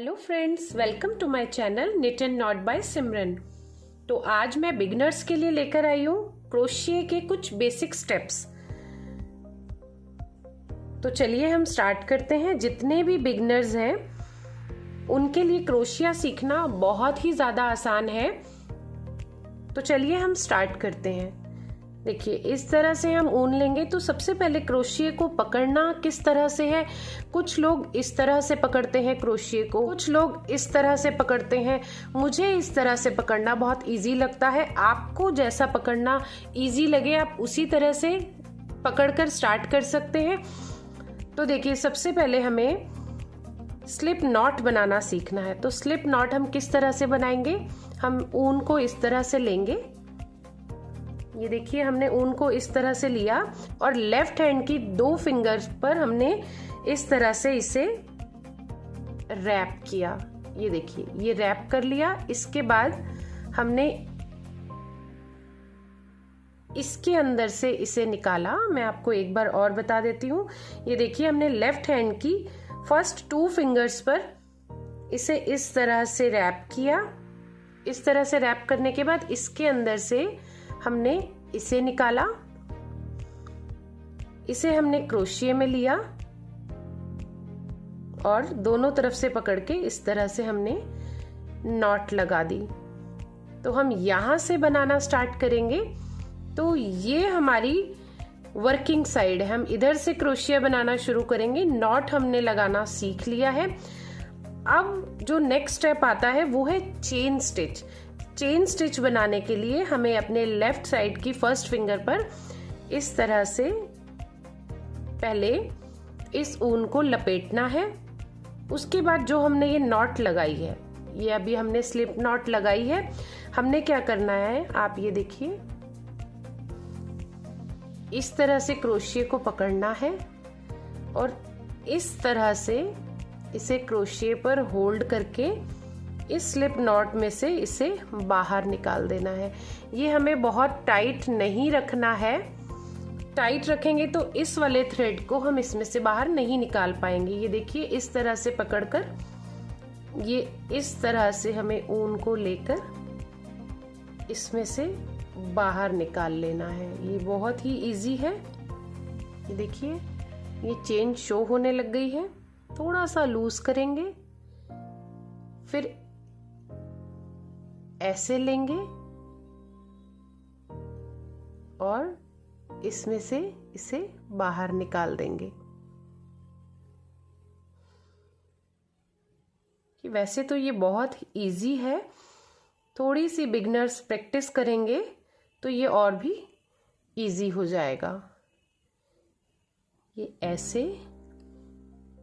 Hello friends, welcome to my channel knit and knot by Simran. तो आज मैं beginners के लिए लेकर आई हूँ क्रोशिया के कुछ बेसिक स्टेप्स। तो चलिए हम स्टार्ट करते हैं। जितने भी बिगनर्स हैं उनके लिए क्रोशिया सीखना बहुत ही ज़्यादा आसान है। तो चलिए हम स्टार्ट करते हैं। देखिए, इस तरह से हम ऊन लेंगे। तो सबसे पहले क्रोशिया को पकड़ना किस तरह से है, कुछ लोग इस तरह से पकड़ते हैं क्रोशिया को, कुछ लोग इस तरह से पकड़ते हैं। मुझे इस तरह से पकड़ना बहुत इजी लगता है। आपको जैसा पकड़ना इजी लगे आप उसी तरह से पकड़कर स्टार्ट कर सकते हैं। तो देखिए, सबसे पहले हमें स्लिप नॉट बनाना सीखना है। तो स्लिप नॉट हम किस तरह से बनाएंगे, हम ऊन को इस तरह से लेंगे। ये देखिए, हमने ऊन को इस तरह से लिया और लेफ्ट हैंड की 2 फिंगर्स पर हमने इस तरह से इसे रैप किया। ये देखिए, ये रैप कर लिया। इसके बाद हमने इसके अंदर से इसे निकाला। मैं आपको एक बार और बता देती हूँ। ये देखिए, हमने लेफ्ट हैंड की फर्स्ट 2 फिंगर्स पर इसे इस तरह से रैप किया। इस तरह से रैप करने के बाद इसके अंदर से हमने इसे निकाला। इसे हमने क्रोशिया में लिया और दोनों तरफ से पकड़ के इस तरह से हमने नॉट लगा दी। तो हम यहां से बनाना स्टार्ट करेंगे। तो ये हमारी वर्किंग साइड है। हम इधर से क्रोशिया बनाना शुरू करेंगे। नॉट हमने लगाना सीख लिया है। अब जो नेक्स्ट स्टेप आता है वो है चेन स्टिच। चेन स्टिच बनाने के लिए हमें अपने लेफ्ट साइड की फर्स्ट फिंगर पर इस तरह से पहले इस ऊन को लपेटना है। उसके बाद जो हमने ये नॉट लगाई है, ये अभी हमने स्लिप नॉट लगाई है, हमने क्या करना है आप ये देखिए, इस तरह से क्रोशिया को पकड़ना है और इस तरह से इसे क्रोशिया पर होल्ड करके इस स्लिप नॉट में से इसे बाहर निकाल देना है। ये हमें बहुत टाइट नहीं रखना है। टाइट रखेंगे तो इस वाले थ्रेड को हम इसमें से बाहर नहीं निकाल पाएंगे। ये देखिए, इस तरह से पकड़कर ये इस तरह से हमें ऊन को लेकर इसमें से बाहर निकाल लेना है। ये बहुत ही इजी है। ये देखिए, ये चेन शो होने लग गई है। थोड़ा सा लूज करेंगे, फिर ऐसे लेंगे और इसमें से इसे बाहर निकाल देंगे। कि वैसे तो ये बहुत इजी है, थोड़ी सी बिगनर्स प्रैक्टिस करेंगे तो ये और भी इजी हो जाएगा। ये ऐसे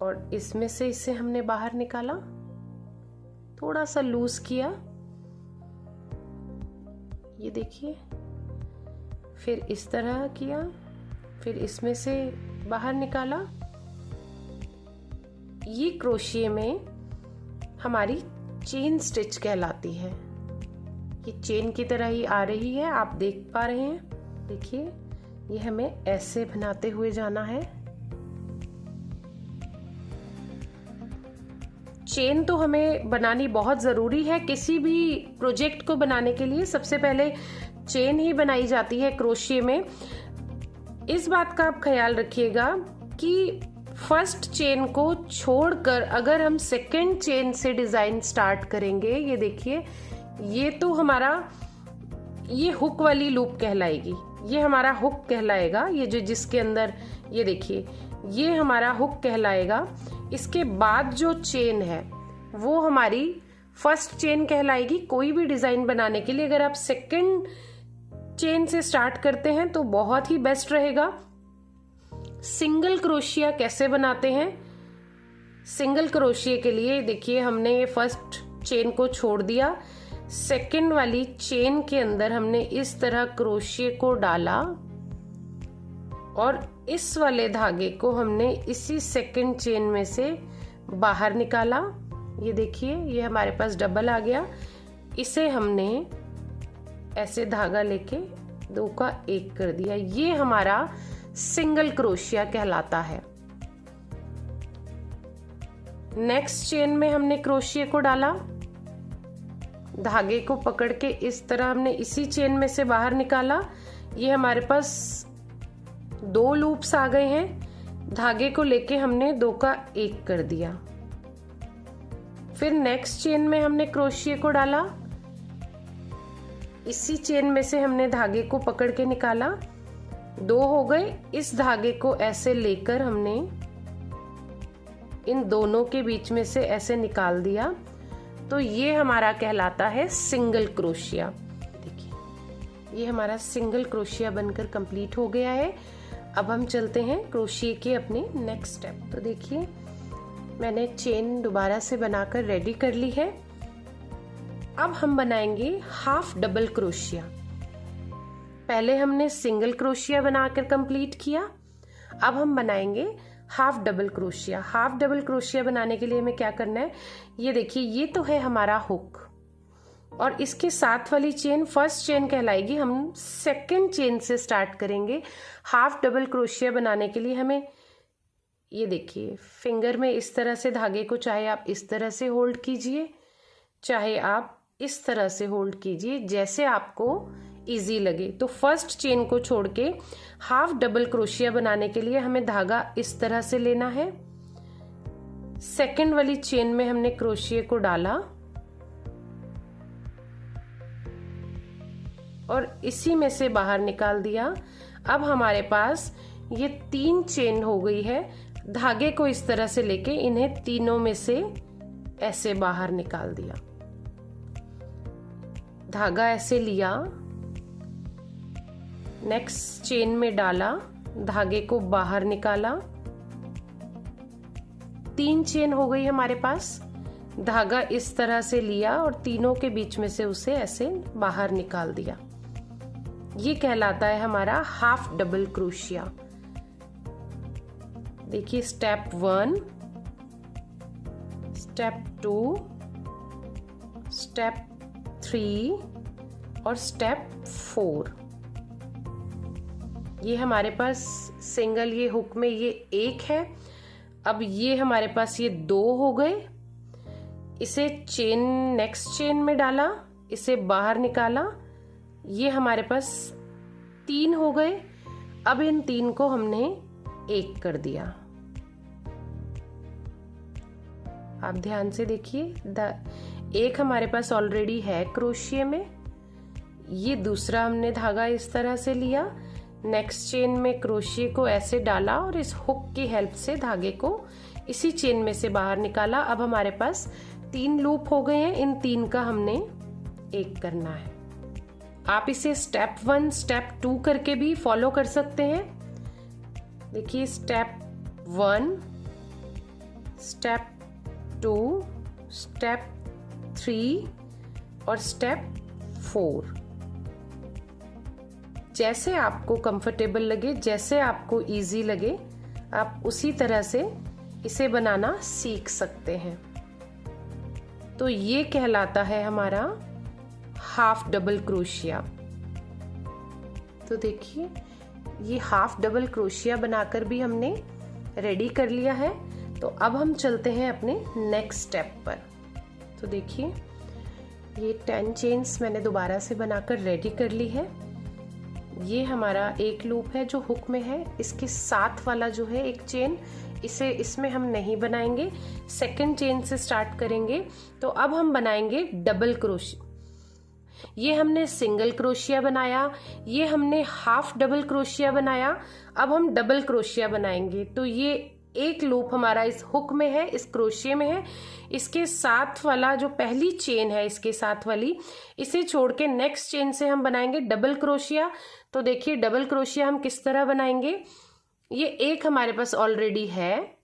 और इसमें से इसे हमने बाहर निकाला, थोड़ा सा लूज किया, ये देखिए, फिर इस तरह किया, फिर इसमें से बाहर निकाला। ये क्रोशिया में हमारी चेन स्टिच कहलाती है। ये चेन की तरह ही आ रही है, आप देख पा रहे हैं। देखिए, ये हमें ऐसे बनाते हुए जाना है। चेन तो हमें बनानी बहुत ज़रूरी है। किसी भी प्रोजेक्ट को बनाने के लिए सबसे पहले चेन ही बनाई जाती है क्रोशिया में। इस बात का आप ख्याल रखिएगा कि फर्स्ट चेन को छोड़कर अगर हम सेकंड चेन से डिज़ाइन स्टार्ट करेंगे, ये देखिए, ये तो हमारा ये हुक वाली लूप कहलाएगी। ये हमारा हुक कहलाएगा। ये जो जिसके अंदर ये देखिए, ये हमारा हुक कहलाएगा। इसके बाद जो चेन है वो हमारी फर्स्ट चेन कहलाएगी। कोई भी डिजाइन बनाने के लिए अगर आप सेकंड चेन से स्टार्ट करते हैं तो बहुत ही बेस्ट रहेगा। सिंगल क्रोशिया कैसे बनाते हैं, सिंगल क्रोशिया के लिए देखिए, हमने ये फर्स्ट चेन को छोड़ दिया। सेकंड वाली चेन के अंदर हमने इस तरह क्रोशिया को डाला और इस वाले धागे को हमने इसी सेकंड चेन में से बाहर निकाला। ये देखिए, ये हमारे पास डबल आ गया। इसे हमने ऐसे धागा लेके 2 का 1 कर दिया। ये हमारा सिंगल क्रोशिया कहलाता है। नेक्स्ट चेन में हमने क्रोशिया को डाला, धागे को पकड़ के इस तरह हमने इसी चेन में से बाहर निकाला। ये हमारे पास 2 लूप्स आ गए हैं। धागे को लेके हमने 2 का 1 कर दिया। फिर नेक्स्ट चेन में हमने क्रोशिया को डाला, इसी चेन में से हमने धागे को पकड़ के निकाला, 2 हो गए। इस धागे को ऐसे लेकर हमने इन दोनों के बीच में से ऐसे निकाल दिया, तो ये हमारा कहलाता है सिंगल क्रोशिया। देखिए ये हमारा सिंगल क्रोशिया बनकर कंप्लीट हो गया है। अब हम चलते हैं क्रोशिया के अपने नेक्स्ट स्टेप। तो देखिए मैंने चेन दोबारा से बनाकर रेडी कर ली है। अब हम बनाएंगे हाफ डबल क्रोशिया। पहले हमने सिंगल क्रोशिया बनाकर कंप्लीट किया, अब हम बनाएंगे half double crochet. Half double क्रोशिया बनाने के लिए हमें क्या करना है, ये देखिए ये तो है हमारा हुक और इसके साथ वाली चेन फर्स्ट चेन कहलाएगी। हम सेकंड चेन से स्टार्ट करेंगे। हाफ डबल क्रोशिया बनाने के लिए हमें ये देखिए फिंगर में इस तरह से धागे को चाहे आप इस तरह से होल्ड कीजिए, चाहे आप इस तरह से होल्ड कीजिए, जैसे आपको इजी लगे। तो फर्स्ट चेन को छोड़ के हाफ डबल क्रोशिया बनाने के लिए हमें धागा इस तरह से लेना है। सेकंड वाली चेन में हमने क्रोशिया को डाला और इसी में से बाहर निकाल दिया। अब हमारे पास ये 3 चेन हो गई है। धागे को इस तरह से लेके इन्हें तीनों में से ऐसे बाहर निकाल दिया। धागा ऐसे लिया, नेक्स्ट चेन में डाला, धागे को बाहर निकाला, 3 चेन हो गई हमारे पास। धागा इस तरह से लिया और तीनों के बीच में से उसे ऐसे बाहर निकाल दिया। ये कहलाता है हमारा हाफ डबल क्रोशिया। देखिए स्टेप 1, स्टेप 2, स्टेप 3 और स्टेप 4। ये हमारे पास सिंगल, ये हुक में ये 1 है। अब ये हमारे पास ये 2 हो गए। इसे चेन नेक्स्ट चेन में डाला, इसे बाहर निकाला, ये हमारे पास 3 हो गए। अब इन 3 को हमने 1 कर दिया। आप ध्यान से देखिए, एक हमारे पास ऑलरेडी है क्रोशिया में, ये दूसरा हमने धागा इस तरह से लिया, नेक्स्ट चेन में क्रोशिया को ऐसे डाला और इस हुक की हेल्प से धागे को इसी चेन में से बाहर निकाला। अब हमारे पास 3 लूप हो गए हैं। इन 3 का हमने 1 करना है। आप इसे स्टेप 1 स्टेप 2 करके भी फॉलो कर सकते हैं। देखिए स्टेप 1, स्टेप 2, स्टेप 3 और स्टेप 4। जैसे आपको कंफर्टेबल लगे, जैसे आपको इजी लगे, आप उसी तरह से इसे बनाना सीख सकते हैं। तो ये कहलाता है हमारा हाफ डबल क्रोशिया। तो देखिए ये हाफ डबल क्रोशिया बनाकर भी हमने रेडी कर लिया है। तो अब हम चलते हैं अपने नेक्स्ट स्टेप पर। तो देखिए ये 10 चेन्स मैंने दोबारा से बनाकर रेडी कर ली है। ये हमारा एक लूप है जो हुक में है, इसके साथ वाला जो है एक चेन, इसे इसमें हम नहीं बनाएंगे, सेकंड चेन से स्टार्ट करेंगे। तो अब हम बनाएंगे डबल क्रोशिया। ये हमने सिंगल क्रोशिया बनाया, ये हमने हाफ डबल क्रोशिया बनाया, अब हम डबल क्रोशिया बनाएंगे। तो ये एक लूप हमारा इस हुक में है, इस क्रोशिया में है, इसके साथ वाला जो पहली चेन है इसके साथ वाली, इसे छोड़ के नेक्स्ट चेन से हम बनाएंगे डबल क्रोशिया। तो देखिए डबल क्रोशिया हम किस तरह बनाएंगे, ये एक हमारे पास ऑलरेडी है,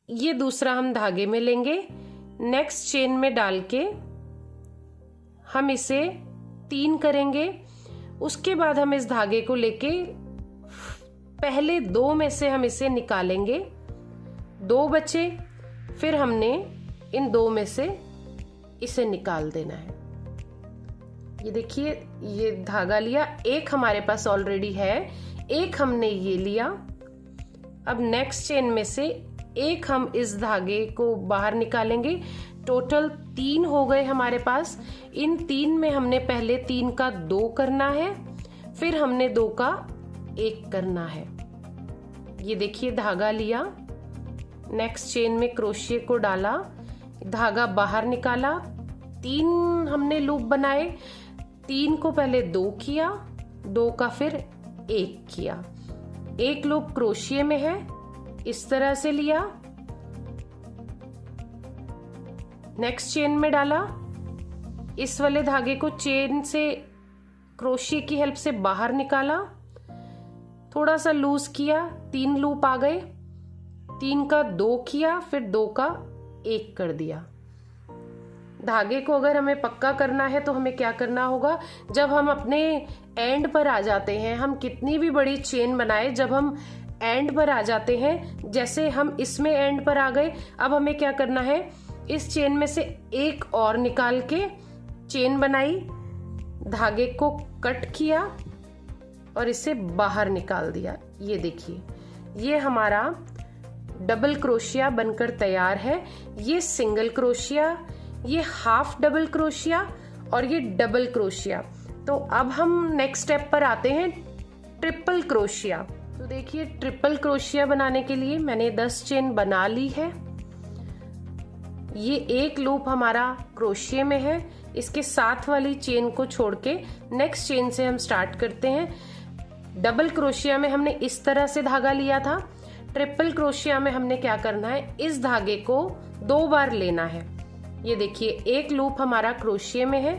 ये दूसरा हम धागे में लेंगे, नेक्स्ट चेन में डाल के हम इसे 3 करेंगे। उसके बाद हम इस धागे को लेके पहले 2 में से हम इसे निकालेंगे, 2 बचे, फिर हमने इन 2 में से इसे निकाल देना है। ये देखिए ये धागा लिया, एक हमारे पास ऑलरेडी है, एक हमने ये लिया। अब नेक्स्ट चेन में से एक हम इस धागे को बाहर निकालेंगे। टोटल 3 हो गए हमारे पास। इन 3 में हमने पहले 3 का 2 करना है, फिर हमने 2 का 1 करना है। ये देखिए धागा लिया, नेक्स्ट चेन में क्रोशिया को डाला, धागा बाहर निकाला, 3 हमने लूप बनाए, 3 को पहले 2 किया, 2 का फिर 1 किया। 1 लूप क्रोशिया में है, इस तरह से लिया, नेक्स्ट चेन में डाला, इस वाले धागे को चेन से क्रोशिया की हेल्प से बाहर निकाला, थोड़ा सा लूज किया, 3 लूप आ गए, 3 का 2 किया, फिर 2 का 1 कर दिया। धागे को अगर हमें पक्का करना है तो हमें क्या करना होगा, जब हम अपने एंड पर आ जाते हैं, हम कितनी भी बड़ी चेन बनाए, जब हम एंड पर आ जाते हैं, जैसे हम इसमें एंड पर आ गए, अब हमें क्या करना है, इस चेन में से एक और निकाल के चेन बनाई, धागे को कट किया और इसे बाहर निकाल दिया। ये देखिए, ये हमारा डबल क्रोशिया बनकर तैयार है। ये सिंगल क्रोशिया, ये हाफ डबल क्रोशिया और ये डबल क्रोशिया। तो अब हम नेक्स्ट स्टेप पर आते हैं, ट्रिपल क्रोशिया। तो देखिए, ट्रिपल क्रोशिया बनाने के लिए मैंने 10 चेन बना ली है। ये एक लूप हमारा क्रोशिया में है, इसके साथ वाली चेन को छोड़ के नेक्स्ट चेन से हम स्टार्ट करते हैं। डबल क्रोशिया में हमने इस तरह से धागा लिया था, ट्रिपल क्रोशिया में हमने क्या करना है, इस धागे को 2 बार लेना है। ये देखिए, एक लूप हमारा क्रोशिया में है,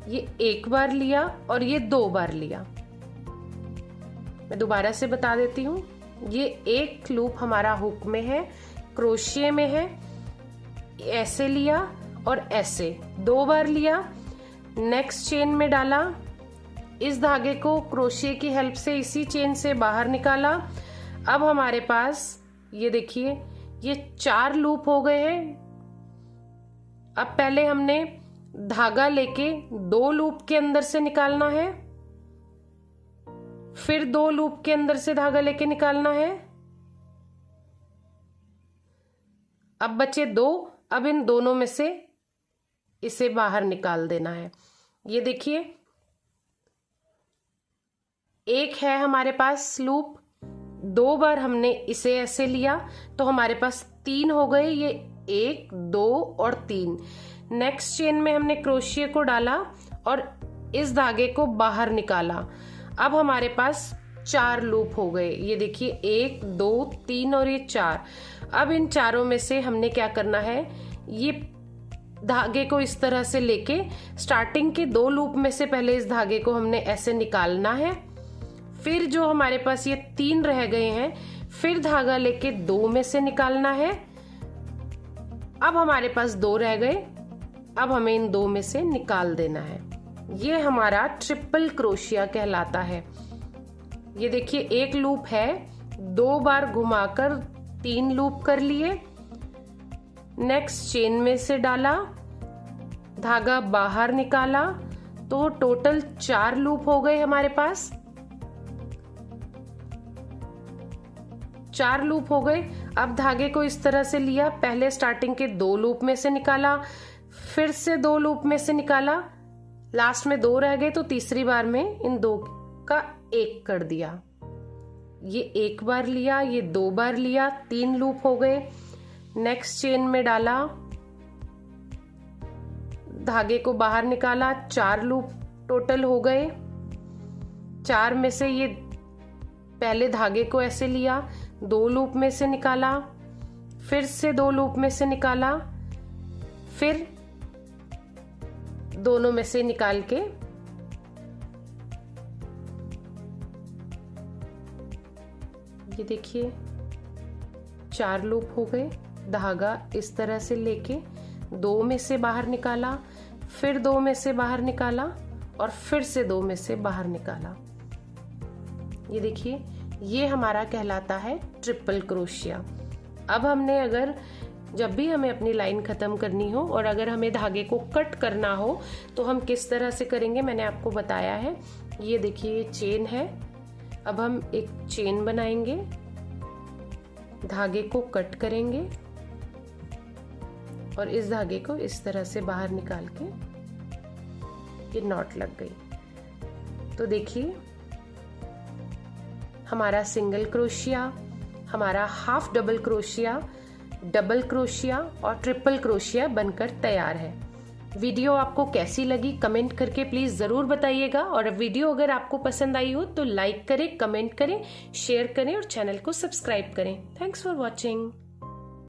ये 1 बार लिया और ये 2 बार लिया। मैं दोबारा से बता देती हूँ, ये एक लूप हमारा हुक में है, क्रोशिया में है, ऐसे लिया और ऐसे 2 बार लिया, नेक्स्ट चेन में डाला, इस धागे को क्रोशिया की हेल्प से इसी चेन से बाहर निकाला। अब हमारे पास ये देखिए, ये 4 लूप हो गए हैं। अब पहले हमने धागा लेके 2 लूप के अंदर से निकालना है, फिर 2 लूप के अंदर से धागा लेके निकालना है। अब बचे 2, अब इन दोनों में से इसे बाहर निकाल देना है। ये देखिए, एक है हमारे पास लूप, 2 बार हमने इसे ऐसे लिया तो हमारे पास 3 हो गए, ये 1, 2 और 3। नेक्स्ट चेन में हमने क्रोशिया को डाला और इस धागे को बाहर निकाला। अब हमारे पास 4 लूप हो गए। ये देखिए, 1, 2, 3 और ये 4। अब इन चारों में से हमने क्या करना है, ये धागे को इस तरह से लेके स्टार्टिंग के 2 लूप में से पहले इस धागे को हमने ऐसे निकालना है, फिर जो हमारे पास ये 3 रह गए हैं, फिर धागा लेके 2 में से निकालना है। अब हमारे पास 2 रह गए, अब हमें इन 2 में से निकाल देना है। ये हमारा ट्रिपल क्रोशिया कहलाता है। ये देखिए, एक लूप है, 2 बार घुमाकर 3 लूप कर लिए, नेक्स्ट चेन में से डाला, धागा बाहर निकाला, तो टोटल 4 लूप हो गए हमारे पास। 4 लूप हो गए। अब धागे को इस तरह से लिया, पहले स्टार्टिंग के 2 लूप में से निकाला, फिर से 2 लूप में से निकाला, लास्ट में 2 रह गए तो तीसरी बार में इन 2 का 1 कर दिया। ये 1 बार लिया, ये 2 बार लिया, 3 लूप हो गए। नेक्स्ट चेन में डाला, धागे को बाहर निकाला, 4 लूप टोटल हो गए। 4 में से ये पहले धागे को ऐसे लिया, 2 लूप में से निकाला, फिर से 2 लूप में से निकाला, फिर दोनों में से निकाल के ये देखिए 4 लूप हो गए। धागा इस तरह से लेके 2 में से बाहर निकाला, फिर 2 में से बाहर निकाला और फिर से 2 में से बाहर निकाला। ये देखिए, ये हमारा कहलाता है ट्रिपल क्रोशिया। अब हमने अगर जब भी हमें अपनी लाइन खत्म करनी हो और अगर हमें धागे को कट करना हो तो हम किस तरह से करेंगे, मैंने आपको बताया है। ये देखिए, ये चेन है। अब हम एक चेन बनाएंगे, धागे को कट करेंगे और इस धागे को इस तरह से बाहर निकाल के ये नॉट लग गई। तो देखिए हमारा सिंगल क्रोशिया, हमारा half double crochet, double crochet और ट्रिपल क्रोशिया बनकर तैयार है। वीडियो आपको कैसी लगी कमेंट करके प्लीज जरूर बताइएगा, और वीडियो अगर आपको पसंद आई हो तो लाइक करें, कमेंट करें, शेयर करें और चैनल को सब्सक्राइब करें। Thanks for watching.